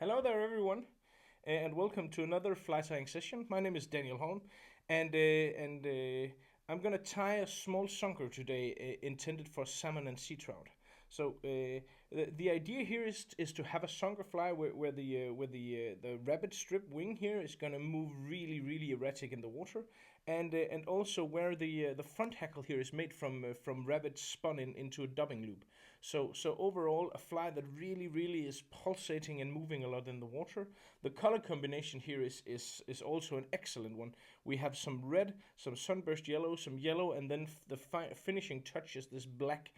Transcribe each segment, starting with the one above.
Hello there, everyone, and welcome to another fly tying session. My name is Daniel Holm, and I'm gonna tie a small sunker today, intended for salmon and sea trout. So the idea here is to have a sunker fly where the rabbit strip wing here is gonna move really erratic in the water, and also where the front hackle here is made from rabbit spun into a dubbing loop. So overall, a fly that really is pulsating and moving a lot in the water. The color combination here is also an excellent one. We have some red, some sunburst yellow, some yellow, and then the finishing touch is this black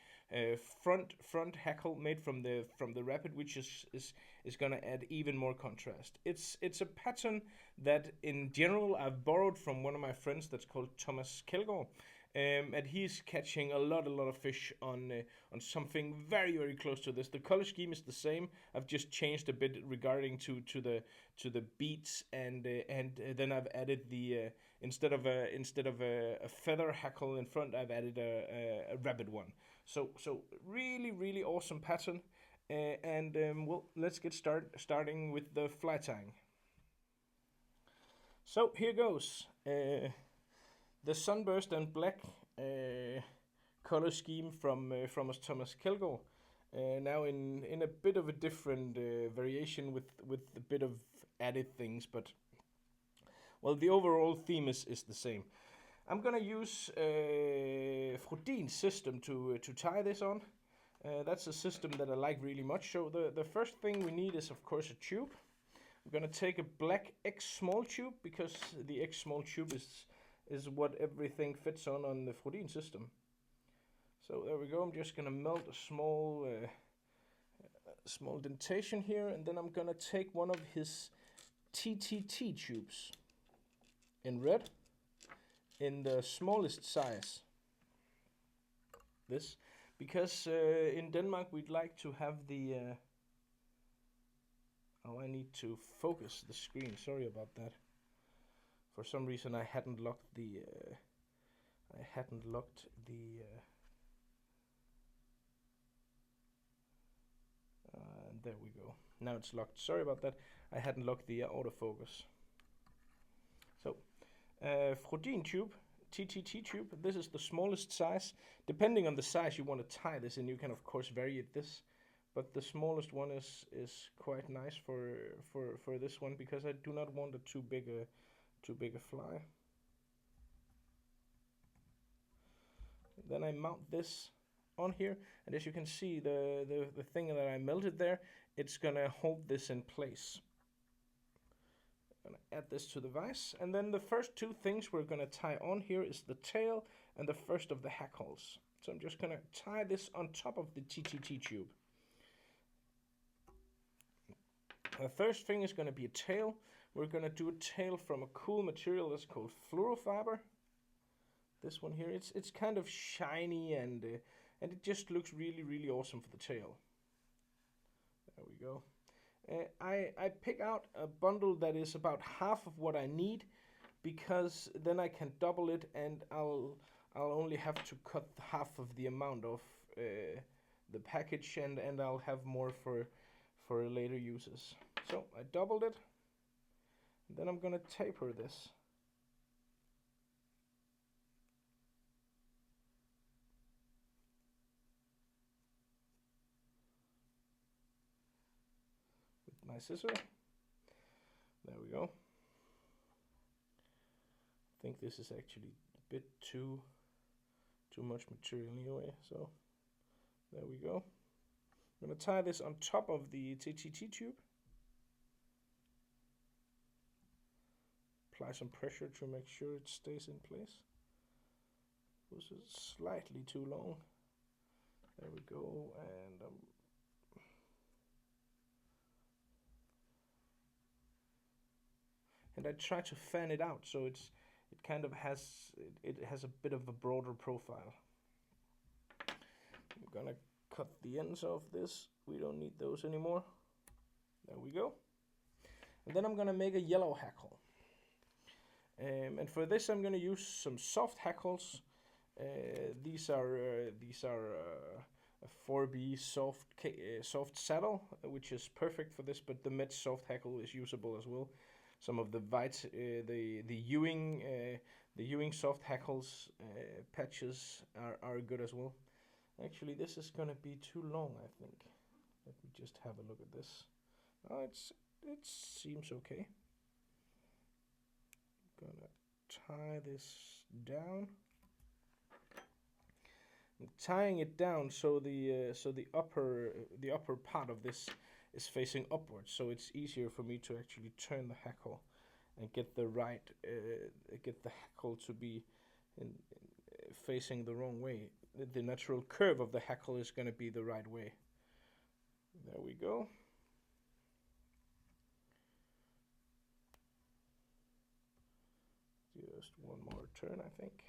front hackle made from the rabbit, which is gonna add even more contrast. It's a pattern that in general I've borrowed from one of my friends that's called Thomas Kjeldgaars. And he's catching a lot of fish on something very close to this. The color scheme is the same. I've just changed a bit regarding to the beats, and then I've added the instead of a feather hackle in front, I've added a rabbit one. So really awesome pattern. Well, let's get starting with the fly tying. So here goes. The Sunburst and Black color scheme from Thomas Kjeldgaars. Now in a bit of a different variation with a bit of added things, but well, the overall theme is the same. I'm gonna use Frodin's system to tie this on. That's a system that I like really much. So the first thing we need is of course a tube. I'm gonna take a black X small tube because the X small tube is what everything fits on the Frodin system. So there we go. I'm just gonna melt a small dentation here, and then I'm gonna take one of his TTT tubes in red, in the smallest size. This, because in Denmark we'd like to have the. Oh, I need to focus the screen. Sorry about that. For some reason, I hadn't locked the. There we go. Now it's locked. Sorry about that. I hadn't locked the autofocus. So, Frodin tube, TTT tube. This is the smallest size. Depending on the size you want to tie this in, you can of course vary this. But the smallest one is quite nice for this one because I do not want too big a fly. Then I mount this on here, and as you can see, the thing that I melted there, it's gonna hold this in place. I'm gonna add this to the vise, and then the first two things we're gonna tie on here is the tail and the first of the hackles. So I'm just gonna tie this on top of the TTT tube. The first thing is gonna be a tail. We're gonna do a tail from a cool material that's called fluorofiber. This one here, it's kind of shiny and it just looks really awesome for the tail. There we go. I pick out a bundle that is about half of what I need, because then I can double it and I'll only have to cut half of the amount of the package, and I'll have more for later uses. So I doubled it. Then I'm gonna taper this. My scissor. There we go. I think this is actually a bit too much material anyway, so there we go. I'm gonna tie this on top of the TTT tube. Apply some pressure to make sure it stays in place. This is slightly too long. There we go, and I try to fan it out so it kind of has a bit of a broader profile. I'm gonna cut the ends of this. We don't need those anymore. There we go. And then I'm gonna make a yellow hackle. And for this I'm gonna use some soft hackles. These are a 4B soft saddle, which is perfect for this. But the Met soft hackle is usable as well. Some of the the Ewing soft hackles patches are good as well. Actually, this is gonna be too long, I think. Let me just have a look at this. Oh, it seems okay. Gonna tie this down. I'm tying it down so the upper part of this is facing upwards, so it's easier for me to actually turn the hackle and get the hackle to be facing the wrong way. The natural curve of the hackle is going to be the right way. There we go. Just one more turn, I think.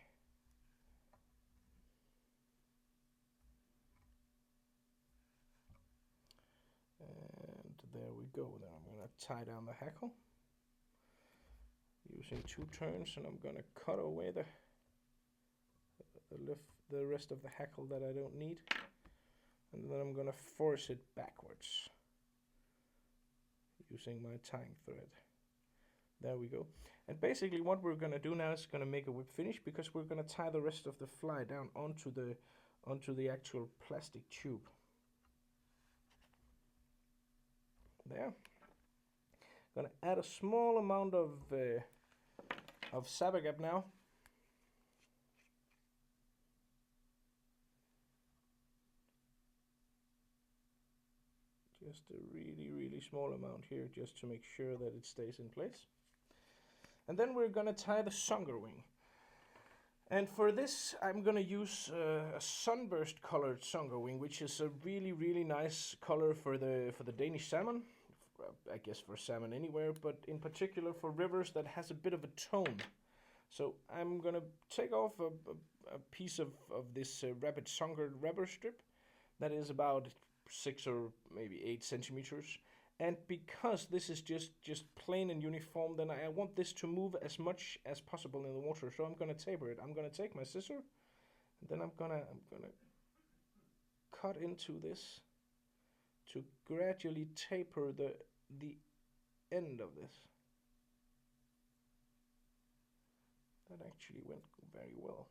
And there we go. Now I'm going to tie down the hackle using 2 turns, and I'm going to cut away the rest of the hackle that I don't need, and then I'm going to force it backwards using my tying thread. There we go. And basically what we're going to do now is going to make a whip finish, because we're going to tie the rest of the fly down onto the actual plastic tube. There. Gonna add a small amount of Sabagap now. Just a really small amount here, just to make sure that it stays in place. And then we're gonna tie the sunker wing. And for this, I'm gonna use a sunburst colored sunker wing, which is a really nice color for the Danish salmon. I guess for salmon anywhere, but in particular for rivers that has a bit of a tone. So I'm gonna take off a piece of this rapid sunkered rubber strip that is about 6 or maybe 8 centimeters. And because this is just plain and uniform, then I want this to move as much as possible in the water. So I'm gonna taper it. I'm gonna take my scissor, and then I'm gonna cut into this to gradually taper the end of this. That actually went very well.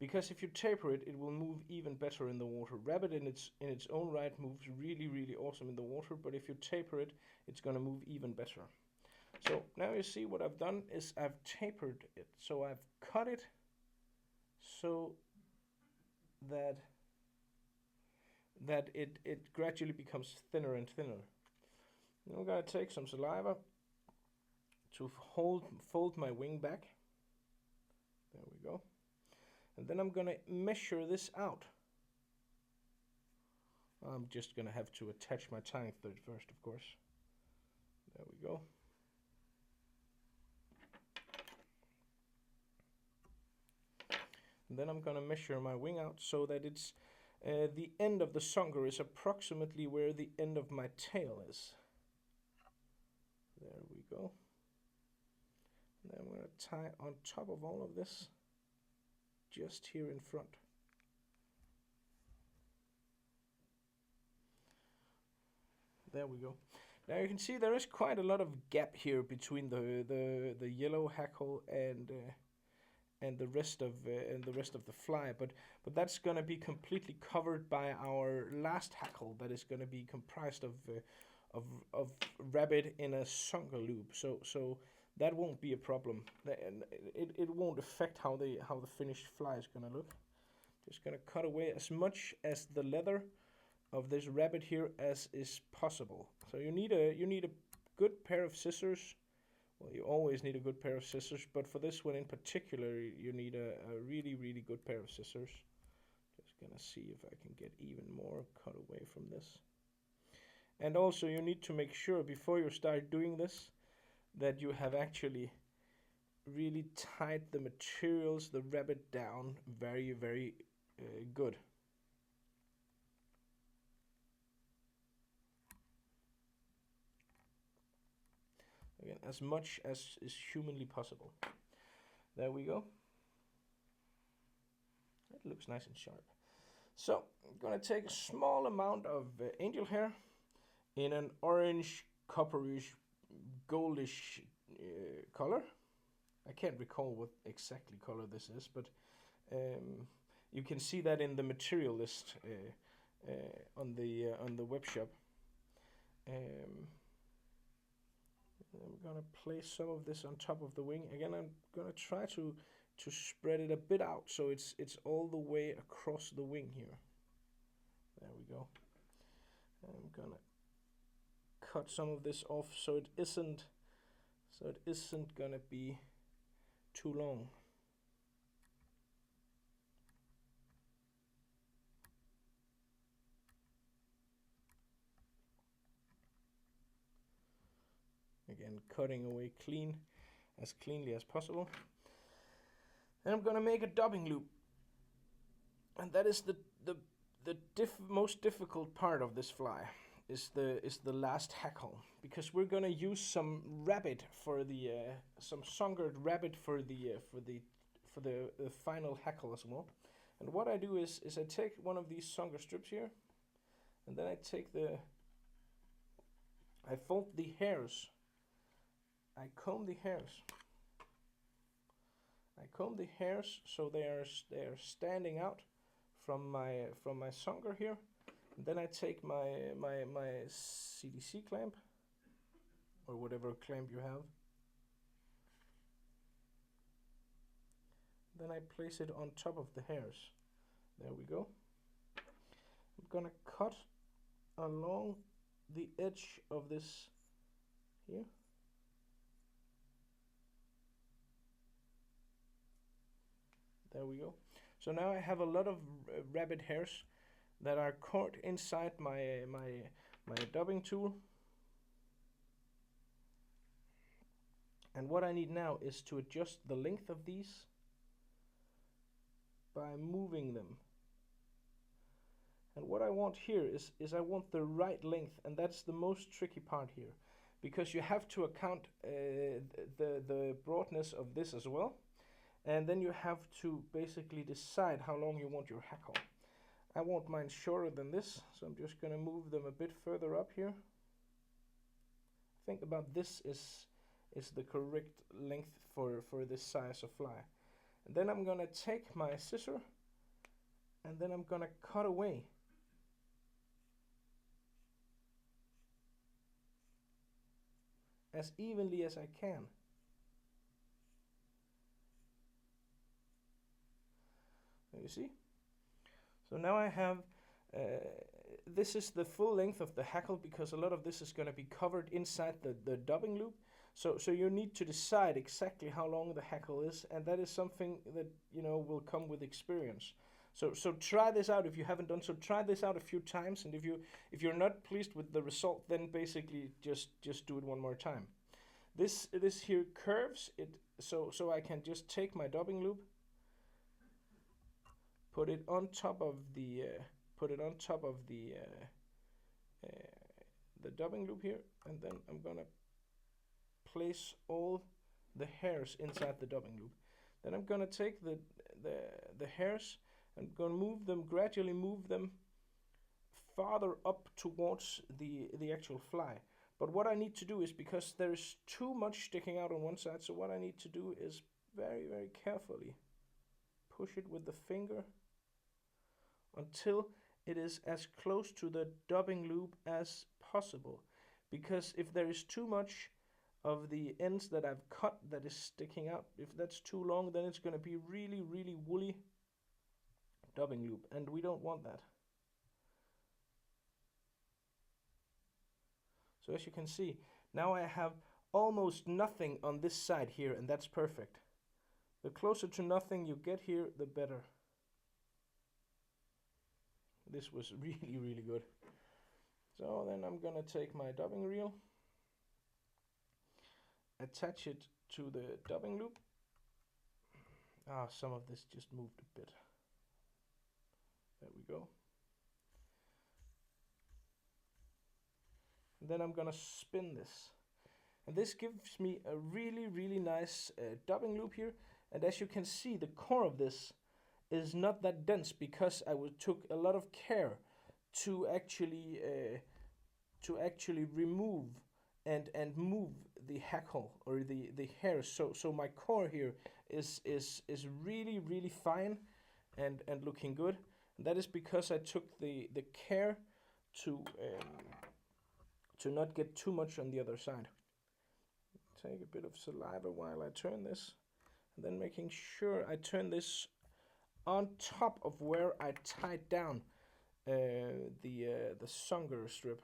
Because if you taper it, it will move even better in the water. Rabbit in its own right moves really awesome in the water, but if you taper it, it's gonna move even better. So now you see what I've done is I've tapered it. So I've cut it so that it gradually becomes thinner and thinner. Now I'm gonna take some saliva to fold my wing back. There we go. And then I'm gonna measure this out. I'm just gonna have to attach my tying thread first, of course. There we go. And then I'm gonna measure my wing out so that it's the end of the sunker is approximately where the end of my tail is. There we go. And then I'm gonna tie on top of all of this, just here in front. There we go. Now you can see there is quite a lot of gap here between the yellow hackle and the rest of the fly, but that's gonna be completely covered by our last hackle that is gonna be comprised of rabbit in a sunker loop. So that won't be a problem. It won't affect how the finished fly is gonna look. Just gonna cut away as much as the leather of this rabbit here as is possible. So you need a good pair of scissors. Well, you always need a good pair of scissors, but for this one in particular, you need a really good pair of scissors. Just gonna see if I can get even more cut away from this. And also you need to make sure before you start doing this that you have actually really tied the materials, the rabbit down very good. Again, as much as is humanly possible. There we go. It looks nice and sharp. So I'm gonna take a small amount of angel hair in an orange, copperish, goldish color. I can't recall what exactly color this is, but you can see that in the material list on the web shop. I'm gonna place some of this on top of the wing. Again, I'm gonna try to spread it a bit out so it's all the way across the wing here. There we go. I'm gonna cut some of this off so it isn't gonna be too long. Again, cutting away as cleanly as possible. And I'm gonna make a dubbing loop, and that is the most difficult part of this fly. Is the last hackle, because we're gonna use some rabbit for the some sungered rabbit for the final hackle as well. And what I do is I take one of these sunger strips here, and then I fold the hairs. I comb the hairs so they are standing out from my sunger here. And then I take my CDC clamp, or whatever clamp you have. Then I place it on top of the hairs. There we go. I'm gonna cut along the edge of this here. There we go. So now I have a lot of rabbit hairs that are caught inside my dubbing tool. And what I need now is to adjust the length of these by moving them. And what I want here is I want the right length, and that's the most tricky part here, because you have to account the broadness of this as well. And then you have to basically decide how long you want your hackle. I want mine shorter than this, so I'm just going to move them a bit further up here. Think about this is the correct length for this size of fly. And then I'm going to take my scissor, and then I'm going to cut away. As evenly as I can. You see? So now I have, this is the full length of the hackle, because a lot of this is going to be covered inside the dubbing loop. So you need to decide exactly how long the hackle is, and that is something that, you know, will come with experience. So try this out if you haven't done so. Try this out a few times, and if you're not pleased with the result, then basically just do it one more time. This here curves it, so I can just take my dubbing loop, put it on top of the dubbing loop here, and then I'm gonna place all the hairs inside the dubbing loop. Then I'm gonna take the hairs and gonna gradually move them farther up towards the actual fly. But what I need to do is, because there's too much sticking out on one side, so what I need to do is very, very carefully push it with the finger until it is as close to the dubbing loop as possible. Because if there is too much of the ends that I've cut that is sticking out, if that's too long, then it's going to be really, really woolly dubbing loop, and we don't want that. So as you can see, now I have almost nothing on this side here, and that's perfect. The closer to nothing you get here, the better. This was really, really good. So then I'm gonna take my dubbing reel, attach it to the dubbing loop. Some of this just moved a bit. There we go. And then I'm gonna spin this. And this gives me a really nice dubbing loop here. And as you can see, the core of this is not that dense because I took a lot of care to actually remove and move the hackle or the hair. So my core here is really fine and looking good. And that is because I took the care to not get too much on the other side. Take a bit of saliva while I turn this, and then making sure I turn this on top of where I tied down the sunger strip,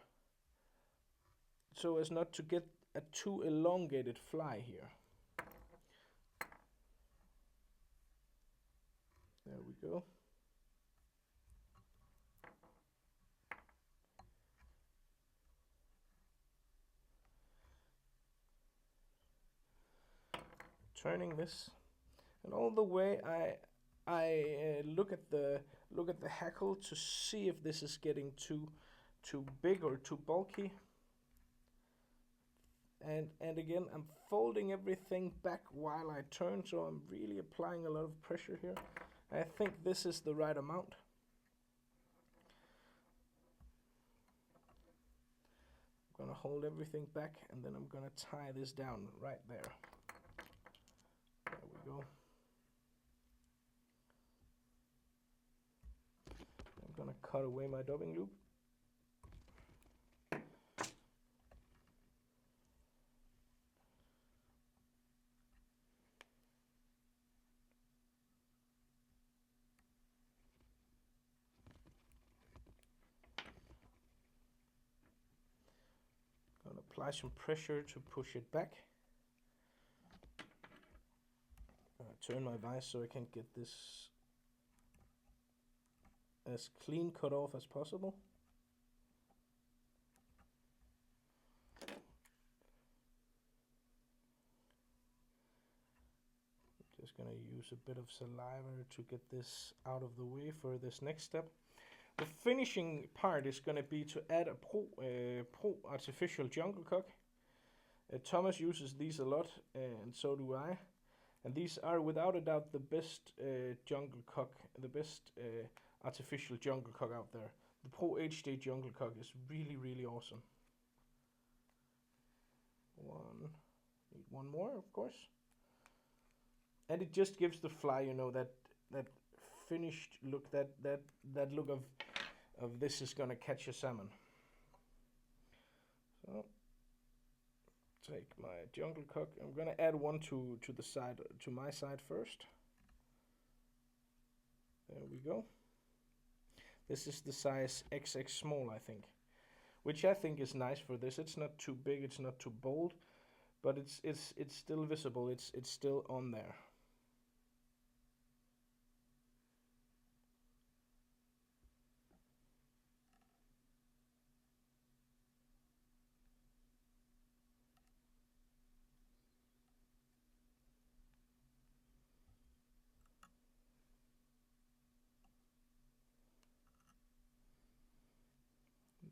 so as not to get a too elongated fly here. There we go. Turning this, and all the way I look at the hackle to see if this is getting too big or too bulky. And again, I'm folding everything back while I turn, so I'm really applying a lot of pressure here. I think this is the right amount. I'm gonna hold everything back, and then I'm gonna tie this down right there. There we go. I'm gonna cut away my dubbing loop. Gonna apply some pressure to push it back. Turn my vise so I can get this as clean cut off as possible. Just gonna use a bit of saliva to get this out of the way for this next step. The finishing part is gonna be to add a pro artificial jungle cock. Thomas uses these a lot, and so do I. And these are without a doubt the best jungle cock, the best artificial jungle cock out there. The Pro HD jungle cock is really awesome. Need one more, of course. And it just gives the fly, you know, that finished look, that look of this is gonna catch a salmon. So take my jungle cock. I'm gonna add one to the side, to my side first. There we go. This is the size XX small, I think, which I think is nice for this. It's not too big, it's not too bold, but it's still visible. It's still on there.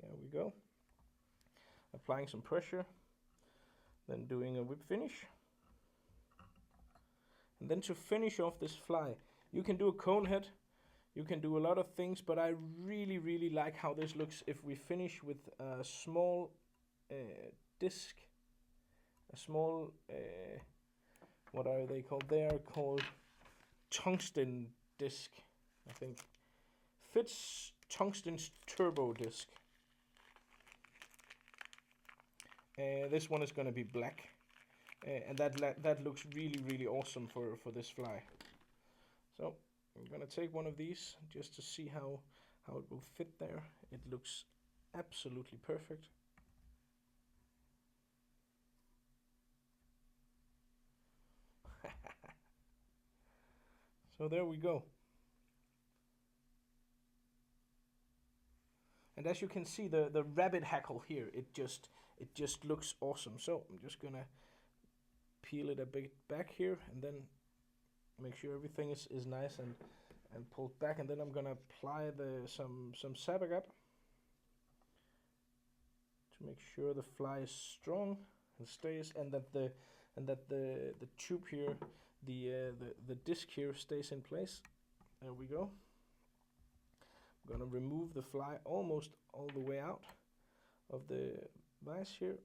There we go. Applying some pressure, then doing a whip finish. And then to finish off this fly, you can do a cone head, you can do a lot of things, but I really like how this looks if we finish with a small disc, a small, what are they called? They are called tungsten disc, I think. Fits tungsten's turbo disc. This one is going to be black, and that looks really awesome for this fly. So I'm going to take one of these just to see how it will fit there. It looks absolutely perfect. So there we go. And as you can see, the rabbit hackle here, it just looks awesome. So I'm just gonna peel it a bit back here, and then make sure everything is nice and pulled back. And then I'm gonna apply some Sabagap to make sure the fly is strong. and stays, and that the tube here, the disc here stays in place. There we go. I'm gonna remove the fly almost all the way out of the vise here.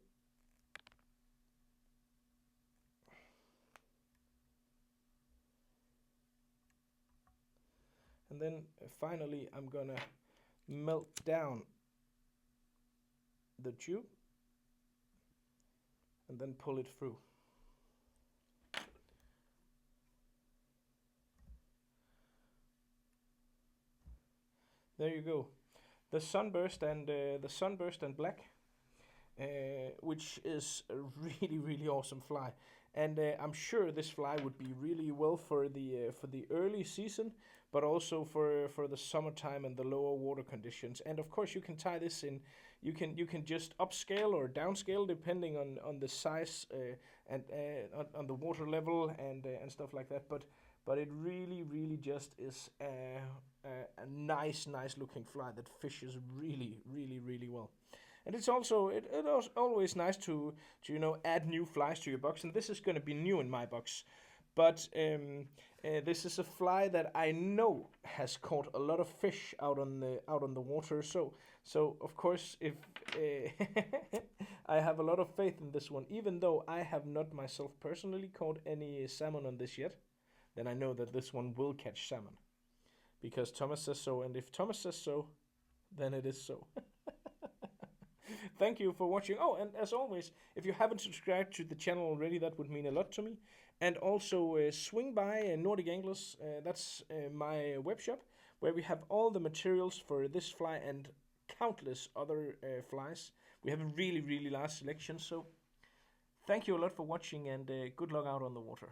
And then finally I'm gonna melt down the tube and then pull it through. There you go. The Sunburst and Black, which is a really awesome fly, and I'm sure this fly would be really well for the early season, but also for the summertime and the lower water conditions. And of course, you can tie this in. You can just upscale or downscale depending on the size and on the water level and stuff like that. But it really just is a nice looking fly that fishes really well. And it's also always nice to add new flies to your box. And this is going to be new in my box, but this is a fly that I know has caught a lot of fish out on the water. So of course, if I have a lot of faith in this one, even though I have not myself personally caught any salmon on this yet, then I know that this one will catch salmon, because Thomas says so, and if Thomas says so, then it is so. Thank you for watching. Oh, and as always, if you haven't subscribed to the channel already, that would mean a lot to me. And also swing by Nordic Anglers. That's my web shop, where we have all the materials for this fly and countless other flies. We have a really large selection. So thank you a lot for watching, and good luck out on the water.